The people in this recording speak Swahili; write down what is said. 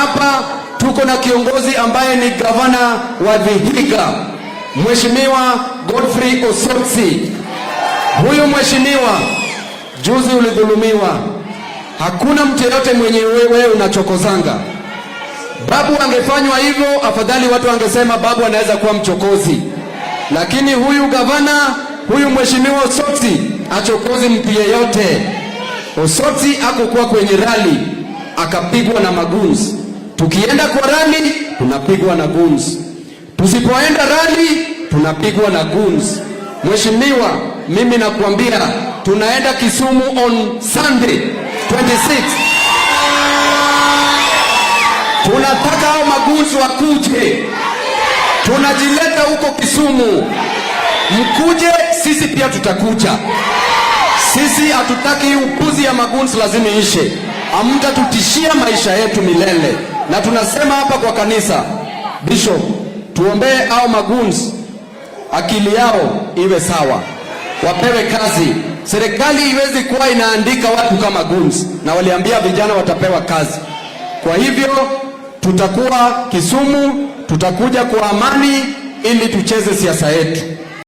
hapa tuko na kiongozi ambaye ni gavana wa Vihiga, Mheshimiwa Godfrey Osotsi. Huyu mheshimiwa, juzi ulidhulumiwa. Hakuna mtu yote mwenye wewe unachokozanga. Babu angefanywa hivyo, afadhali watu wangesema babu anaweza kuwa mchokozi. Lakini huyu gavana, huyu mheshimiwa Osotsi achokozi mtu yeyote. Osotsi hakukuwa kwenye rally akapigwa na maguns. Tukienda kwa rally tunapigwa na guns. Tusipoenda rally tunapigwa na guns. Mheshimiwa, mimi nakuambia tunaenda Kisumu on Sunday 26. Tunataka hao maguns wakuje. Tunajileta huko Kisumu. Mkuje, sisi pia tutakuja. Sisi hatutaki upuzi ya maguns, lazima ishe. Hamtatutishia maisha yetu milele. Na tunasema hapa kwa kanisa, Bishop, tuombee hao maguns, akili yao iwe sawa, wapewe kazi. Serikali iwezi kuwa inaandika watu kama guns, na waliambia vijana watapewa kazi. Kwa hivyo tutakuwa Kisumu, tutakuja kwa amani ili tucheze siasa yetu.